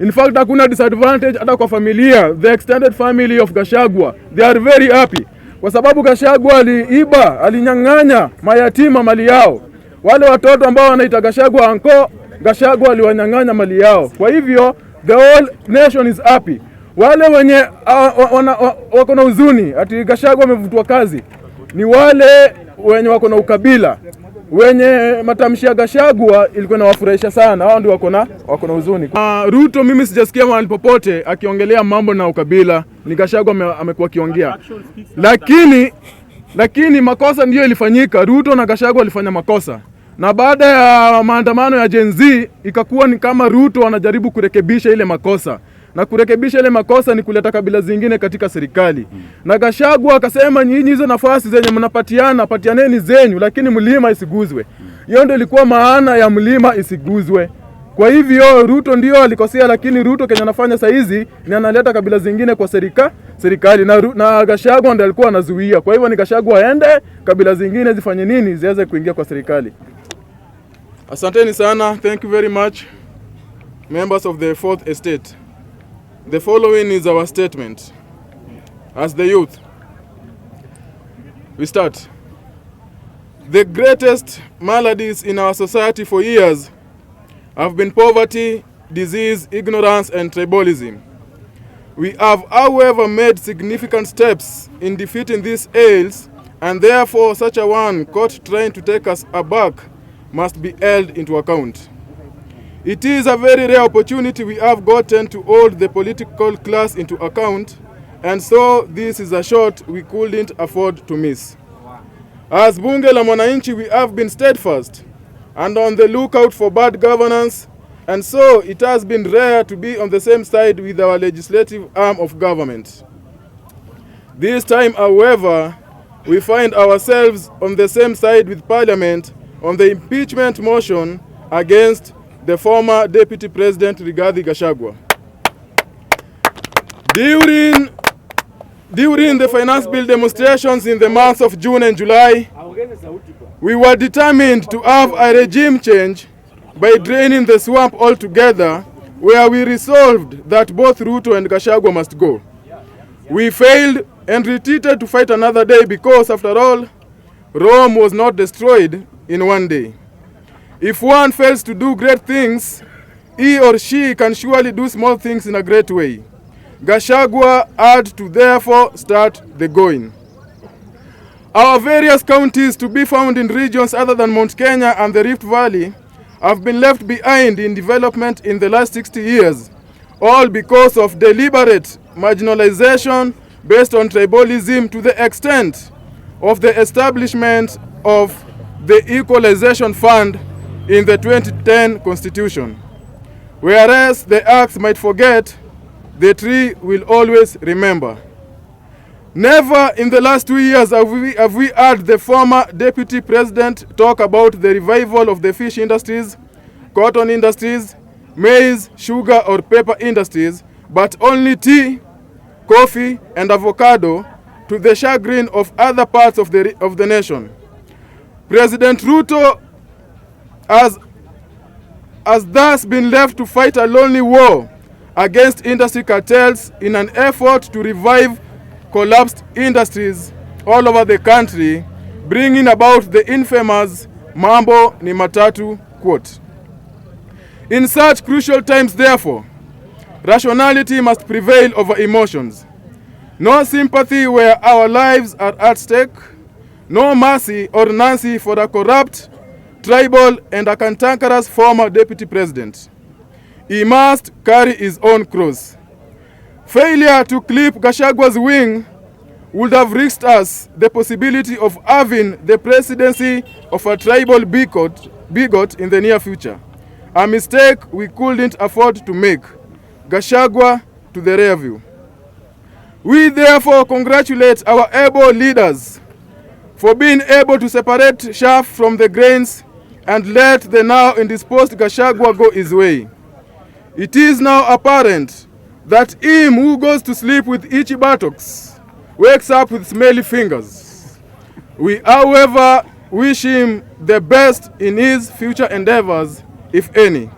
In fact, hakuna disadvantage hata kwa familia. The extended family of Gachagua, they are very happy. Kwa sababu Gachagua aliiba, alinyang'anya mayatima mali yao. Wale watoto ambao wanaita Gachagua anko, Gachagua aliwanyang'anya mali yao. Kwa hivyo, the whole nation is happy. Wale wenye wako na huzuni ati Gachagua amevutwa kazi ni wale wenye wako na ukabila. Wenye matamshi ya Gachagua ilikuwa inawafurahisha sana. Hao ndio wako na huzuni. Ruto mimi sijasikia mahali popote akiongelea mambo na ukabila. Ni Gachagua amekuwa akiongea. Lakini makosa ndio ilifanyika. Ruto na Gachagua walifanya makosa. Na baada ya maandamano ya Gen Z ikakuwa ni kama Ruto anajaribu kurekebisha ile makosa. Na kurekebisha ile makosa ni kuleta kabila zingine katika serikali. Na Gachagua akasema nyinyi hizo nafasi zenye patianeni zenyu, lakini mlima isiguzwe. Hiyo ndio ilikuwa maana ya mlima isiguzwe. Kwa hivyo Ruto ndio alikosea, lakini Ruto Kenya anafanya saa hizi ni analeta kabila zingine kwa serikali na Gachagua ndio alikuwa anazuia. Kwa hivyo ni Gachagua aende, kabila zingine zifanye nini? Ziweze kuingia kwa serikali. Asanteni sana. Thank you very much, members of the Fourth Estate. The following is our statement. As the youth, we start. The greatest maladies in our society for years have been poverty, disease, ignorance, and tribalism. We have, however, made significant steps in defeating these ills, and therefore such a one caught trying to take us aback must be held into account. It is a very rare opportunity we have gotten to hold the political class into account, and so this is a shot we couldn't afford to miss. As Bunge la Mwananchi, we have been steadfast and on the lookout for bad governance, and so it has been rare to be on the same side with our legislative arm of government. This time, however, we find ourselves on the same side with Parliament on the impeachment motion against the former Deputy President Rigathi Gachagua. During the finance bill demonstrations in the months of June and July, we were determined to have a regime change by draining the swamp altogether, where we resolved that both Ruto and Gachagua must go. We failed and retreated to fight another day because, after all, Rome was not destroyed in one day. If one fails to do great things, he or she can surely do small things in a great way. Gachagua had to therefore start the going. Our various counties, to be found in regions other than Mount Kenya and the Rift Valley, have been left behind in development in the last 60 years, all because of deliberate marginalization based on tribalism, to the extent of the establishment of the Equalization Fund in the 2010 Constitution. Whereas the axe might forget, the tree will always remember. Never in the last 2 years have we heard the former Deputy President talk about the revival of the fish industries, cotton industries, maize, sugar or paper industries, but only tea, coffee and avocado, to the chagrin of other parts of the nation. President Ruto has thus been left to fight a lonely war against industry cartels in an effort to revive collapsed industries all over the country, bringing about the infamous Mambo ni Matatu quote. In such crucial times, therefore, rationality must prevail over emotions. No sympathy where our lives are at stake, no mercy or Nancy for a corrupt, tribal and a cantankerous former deputy president. He must carry his own cross. Failure to clip Gachagua's wing would have risked us the possibility of having the presidency of a tribal bigot in the near future. A mistake we couldn't afford to make. Gachagua to the rear view. We therefore congratulate our able leaders for being able to separate chaff from the grains and let the now indisposed Gachagua go his way. It is now apparent that him who goes to sleep with itchy buttocks wakes up with smelly fingers. We, however, wish him the best in his future endeavors, if any.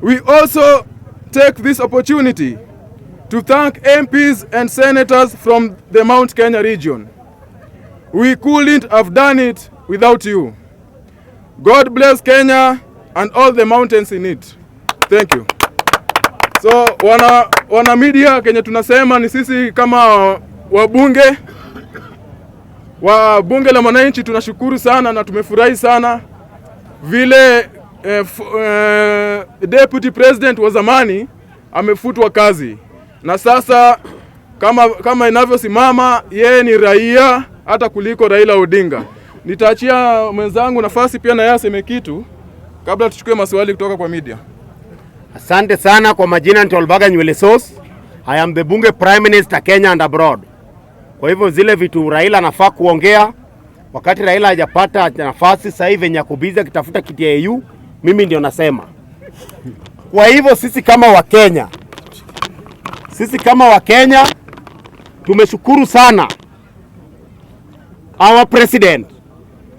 We also take this opportunity to thank MPs and senators from the Mount Kenya region. We couldn't have done it without you. God bless Kenya and all the mountains in it. Thank you. So wana media, Kenya tunasema ni sisi kama wabunge wa bunge la mwananchi tunashukuru sana na tumefurahi sana vile deputy president wa zamani amefutwa kazi, na sasa kama inavyosimama yeye ni raia hata kuliko Raila Odinga. Nitaachia mwenzangu nafasi pia na yeye aseme kitu kabla tuchukue maswali kutoka kwa media. Asante sana. Kwa majina ni Olbaga Nywele Sauce. I am the bunge prime minister Kenya and abroad. Kwa hivyo zile vitu Raila anafaa kuongea wakati Raila hajapata nafasi sasa hivi venye kubiza kitafuta kiti ya EU, mimi ndio nasema. Kwa hivyo sisi kama Wakenya tumeshukuru sana our president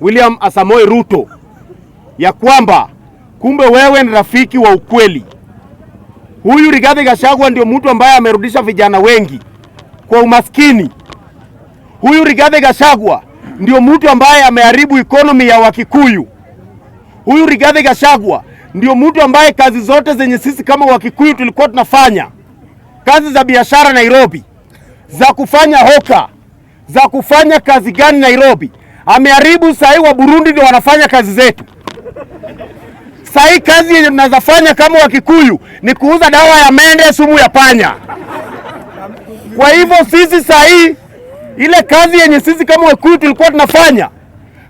William Samoei Ruto ya kwamba kumbe wewe ni rafiki wa ukweli. Huyu Rigathi Gachagua ndio mtu ambaye amerudisha vijana wengi kwa umaskini. Huyu Rigathi Gachagua ndio mtu ambaye ameharibu economy ya Wakikuyu. Huyu Rigathi Gachagua ndio mtu ambaye kazi zote zenye sisi kama Wakikuyu tulikuwa tunafanya, kazi za biashara Nairobi, za kufanya hoka, za kufanya kazi gani Nairobi, ameharibu. Sasa wa Burundi ndio wanafanya kazi zetu. Sasa kazi yenye tunazofanya kama Wakikuyu ni kuuza dawa ya mende, sumu ya panya. Kwa hivyo sisi sasa ile kazi yenye sisi kama Wakikuyu tulikuwa tunafanya,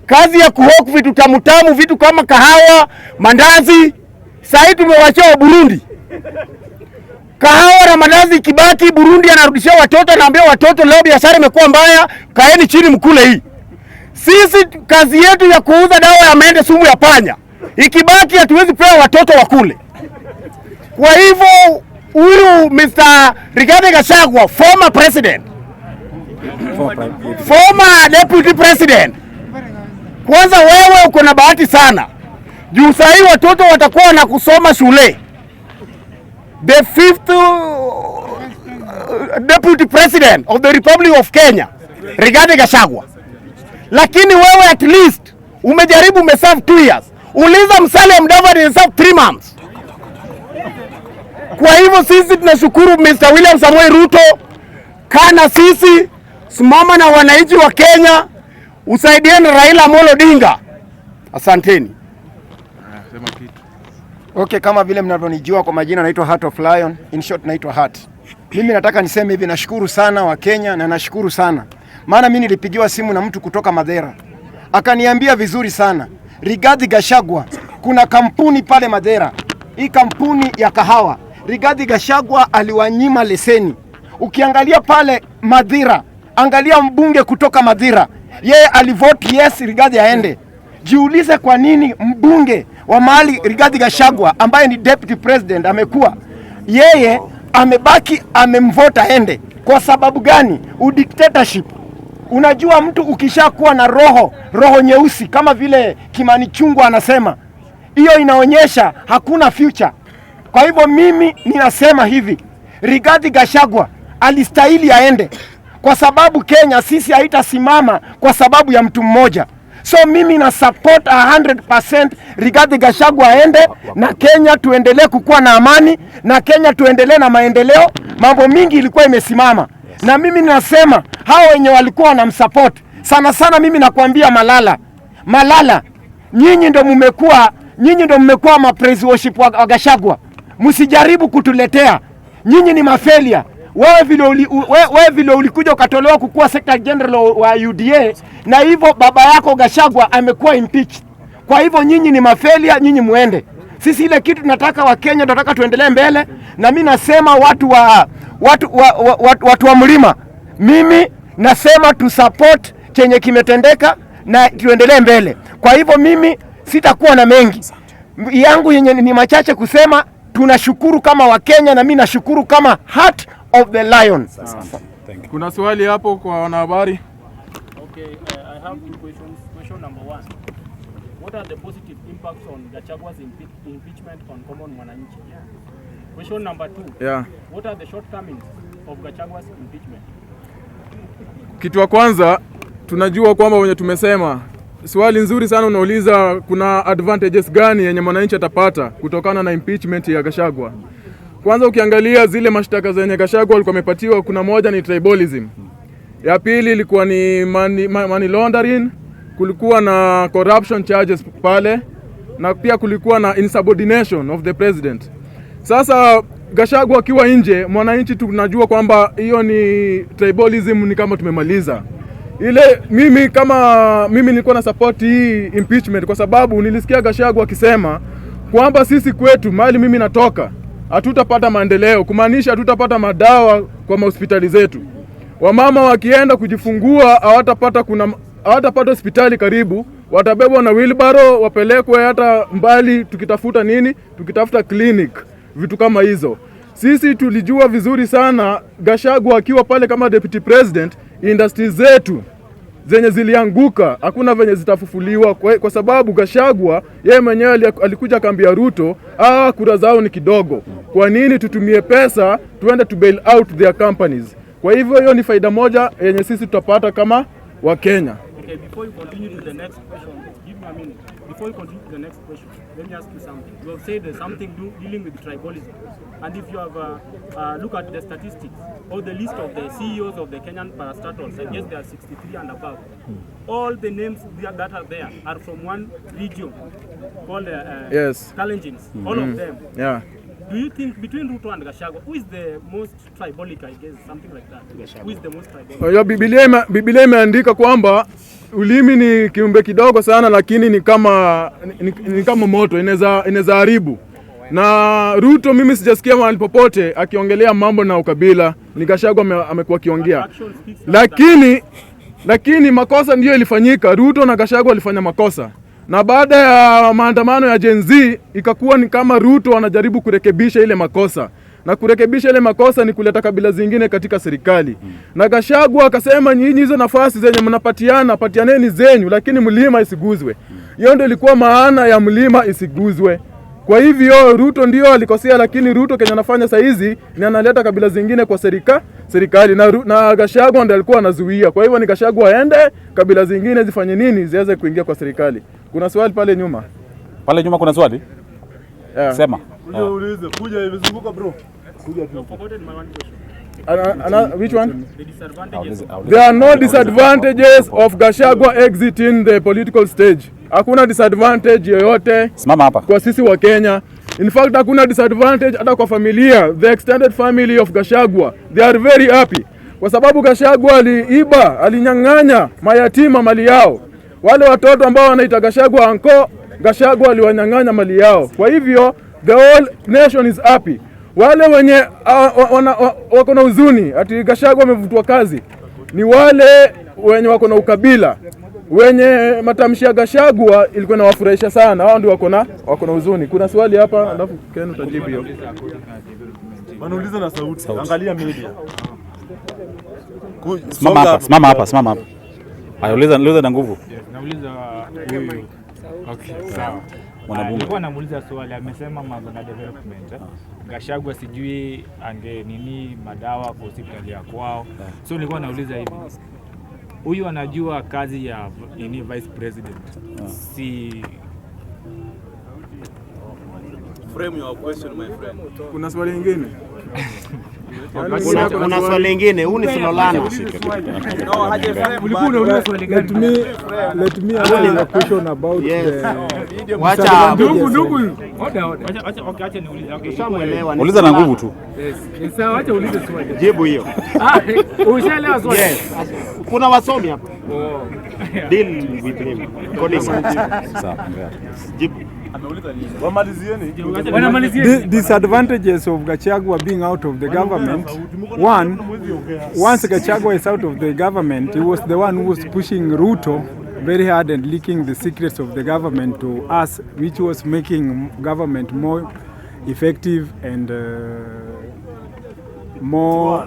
kazi ya kuhoku vitu tamutamu, vitu kama kahawa, mandazi, sasa tumewachia wa Burundi. Kahawa na mandazi kibaki, Burundi anarudishia watoto, anaambia watoto leo biashara imekuwa mbaya, kaeni chini mkule hii. Sisi kazi yetu ya kuuza dawa ya mende, sumu ya panya, ikibaki hatuwezi pewa watoto wakule. Kwa hivyo huyu Mr. Rigathi Gachagua, former deputy president, kwanza wewe uko na bahati sana. Juu sahi watoto watakuwa na kusoma shule. The fifth deputy president of the Republic of Kenya, Rigathi Gachagua. Lakini wewe at least umejaribu, umeserve 2 years. Uliza Musalia Mudavadi serve 3 months. Kwa hivyo sisi tunashukuru Mr. William Samoei Ruto, kana sisi simama na wananchi wa Kenya, usaidiane Raila Amolo Odinga. Asanteni. Okay, kama vile mnavyonijua kwa majina naitwa Heart of Lion, in short naitwa Heart. Mimi nataka niseme hivi, nashukuru sana wa Kenya na nashukuru sana. Maana mimi nilipigiwa simu na mtu kutoka Madera. Akaniambia vizuri sana, Rigathi Gachagua, kuna kampuni pale Madera. Hii kampuni ya kahawa, Rigathi Gachagua aliwanyima leseni. Ukiangalia pale Madera, angalia mbunge kutoka Madera, yeye alivote yes Rigathi aende. Jiulize kwa nini mbunge wa mahali Rigathi Gachagua ambaye ni deputy president amekuwa, yeye amebaki amemvota aende. Kwa sababu gani? Udictatorship. Unajua mtu ukishakuwa na roho nyeusi kama vile Kimani Chungwa anasema, hiyo inaonyesha hakuna future. Kwa hivyo mimi ninasema hivi, Rigathi Gachagua alistahili aende, kwa sababu Kenya sisi haitasimama kwa sababu ya mtu mmoja. So mimi na support 100% Rigathi Gachagua aende, na Kenya tuendelee kukuwa na amani, na Kenya tuendelee na maendeleo. Mambo mingi ilikuwa imesimama, na mimi ninasema hao wenye walikuwa wanamsupport sana sana, mimi nakwambia Malala, nyinyi ndio mmekuwa mapraise worship wa Gachagua. Msijaribu kutuletea, nyinyi ni mafailure. Wewe vile ulikuja ukatolewa kukuwa secretary general wa UDA, na hivyo baba yako Gachagua amekuwa impeached. Kwa hivyo nyinyi ni mafailure, nyinyi muende. Sisi ile kitu tunataka wa Kenya, tunataka tuendelee mbele, na mimi nasema watu wa mlima, mimi nasema tu support chenye kimetendeka na tuendelee mbele. Kwa hivyo mimi sitakuwa na mengi yangu, yenye ni machache kusema. Tunashukuru kama wa Kenya, na mimi nashukuru kama Heart of the Lion. Kuna swali hapo kwa wanahabari. Okay, I have 2 questions. Question number 1. What are the positive impacts on Gachagua's impeachment on common mwananchi? Question number 2. Yeah. What are the shortcomings of Gachagua's impeachment? Kitu wa kwanza tunajua kwamba wenye tumesema, swali nzuri sana unauliza, kuna advantages gani yenye mwananchi atapata kutokana na impeachment ya Gachagua. Kwanza ukiangalia zile mashtaka zenye Gachagua alikuwa amepatiwa, kuna moja ni tribalism. Ya pili ilikuwa ni money laundering, kulikuwa na corruption charges pale, na pia kulikuwa na insubordination of the president. Sasa Gachagua akiwa nje, mwananchi tunajua kwamba hiyo ni tribalism, ni kama tumemaliza. Ile mimi nilikuwa na support hii impeachment kwa sababu nilisikia Gachagua akisema kwamba sisi kwetu mahali mimi natoka hatutapata maendeleo, kumaanisha hatutapata madawa kwa hospitali zetu. Wamama wakienda kujifungua hawatapata hospitali karibu, watabebwa na wheelbarrow wapelekwe hata mbali, tukitafuta clinic, vitu kama hizo. Sisi tulijua vizuri sana Gachagua akiwa pale kama deputy president, industries zetu zenye zilianguka hakuna venye zitafufuliwa kwa sababu Gachagua yeye mwenyewe alikuja kaambia Ruto, kura zao ni kidogo. Kwa nini tutumie pesa tuende to bail out their companies? Kwa hivyo hiyo ni faida moja yenye sisi tutapata kama wa Kenya. Okay, before you continue to the next question, give me a minute. Before you continue to the next question, let me ask you something. You have said there's something dealing with tribalism. And if you have look at the statistics or the list of the CEOs of the Kenyan parastatals, I guess they are 63 and above. All the names that are there are from one region called yes, Kalenjins. All of them. Yeah. Do you think between Ruto and Gachagua, who is the most tribalic, I guess, something like that? Who is the most tribalic? Biblia imeandika kwamba ulimi ni kiumbe kidogo sana, lakini ni kama moto, inaweza haribu. Na Ruto mimi sijasikia mahali popote akiongelea mambo na ukabila, ni Gachagua amekuwa akiongea. Lakini makosa ndio ilifanyika. Ruto na Gachagua walifanya makosa. Na baada ya maandamano ya Gen Z ikakuwa ni kama Ruto anajaribu kurekebisha ile makosa. Na kurekebisha ile makosa ni kuleta kabila zingine katika serikali. Na Gachagua akasema nyinyi hizo nafasi zenye patianeni zenyu, lakini mlima isiguzwe. Hiyo ndio ilikuwa maana ya mlima isiguzwe. Kwa hivyo Ruto ndio alikosea, lakini Ruto Kenya anafanya saizi ni analeta kabila zingine kwa serikali na Gachagua ndiye alikuwa anazuia. Kwa hivyo ni Gachagua aende, kabila zingine zifanye nini, ziweze kuingia kwa serikali. Kuna swali pale nyuma. Pale nyuma kuna swali? Yeah. Sema. Kuja imezunguka bro. Kuja tu. Which one? The disadvantages. There are no disadvantages of Gachagua exiting the political stage. Hakuna disadvantage yoyote. Simama hapa. Kwa sisi wa Kenya. In fact, hakuna disadvantage hata kwa familia. The extended family of Gachagua, they are very happy. Kwa sababu Gachagua alinyang'anya mayatima mali yao. Wale watoto ambao wanaita Gachagua anko, Gachagua aliwanyang'anya mali yao. Kwa hivyo, the whole nation is happy. Wale wenye wako na huzuni ati Gachagua amevutwa kazi ni wale wenye wako na ukabila, wenye matamshi ya Gachagua ilikuwa inawafurahisha sana. Hao ndio wako na huzuni. Kuna swali hapa alafu Ken utajibu hiyo. Wanauliza na sauti. Angalia media. Simama hapa. Auliza na nguvu. Nauliza huyu. Okay, sawa. Nilikuwa namuuliza swali, amesema mambo na development. Gachagua sijui madawa kwa hospitali ya kwao. So nilikuwa nauliza hivi. Huyu anajua kazi ya vice president. Si frame your question my friend. Kuna swali lingine? Kuna swali lingine, huu ni Silolana. Ulikuwa unauliza swali gani? Let me ask a question about Wacha ndugu. Acha niulize. Ushamuelewa. Uliza na nguvu tu. Yes. Sawa, acha ulize swali. Jibu hiyo. Ushaelewa swali? Yes. Kuna wasomi hapa. Deal with him. Sawa. Jibu. Disadvantages of Gachagua being out of the government. One, once Gachagua is out of the government, he was the one who was pushing Ruto very hard and leaking the secrets of the government to us, which was making government more effective and more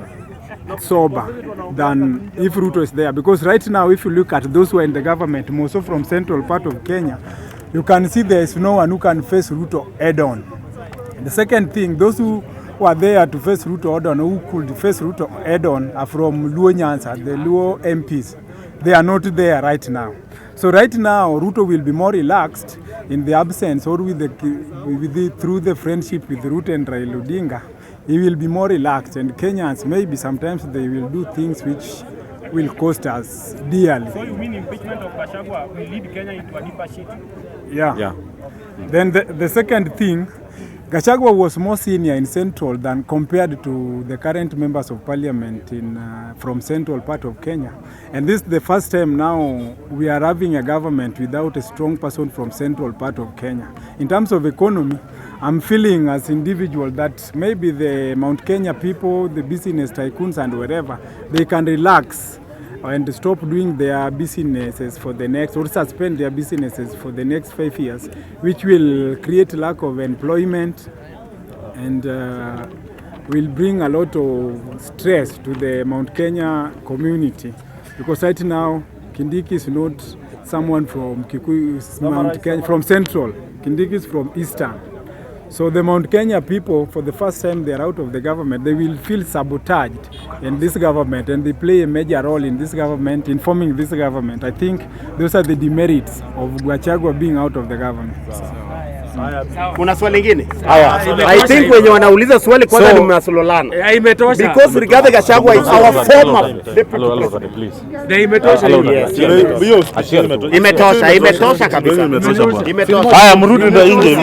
sober than if Ruto is there. Because right now, if you look at those who are in the government, more so from central part of Kenya, you can see there is no one who can face Ruto head on. The second thing, those who were there to face Ruto head-on, who could face Ruto head-on, are from Luo Nyanza, the Luo MPs. They are not there right now. So right now, Ruto will be more relaxed in the absence or through the friendship with Ruto and Raila Odinga. He will be more relaxed, and Kenyans maybe sometimes they will do things which will cost us dearly. So you mean impeachment of Gachagua will lead Kenya into a deeper shit? Yeah. Then the second thing, Gachagua was more senior in Central than compared to the current members of parliament from Central part of Kenya. And this is the first time now we are having a government without a strong person from Central part of Kenya. In terms of economy, I'm feeling as individual that maybe the Mount Kenya people, the business tycoons and wherever, they can relax and stop doing their businesses for the next, or suspend their businesses for the next 5 years, which will create lack of employment and will bring a lot of stress to the Mount Kenya community. Because right now, Kindiki is not someone from Mount Kenya, from Central. Kindiki is from Eastern. So the Mount Kenya people, for the first time they are out of the government, they will feel sabotaged in this government, and they play a major role in this government, in forming this government. I think those are the demerits of Gachagua being out of the government. Kuna swali lingine? I think wenye wanauliza swali kwanza ni mnasololana. Imetosha. Because Rigathi Gachagua is our former deputy president. Imetosha. Imetosha kabisa. Haya, mrudi nje.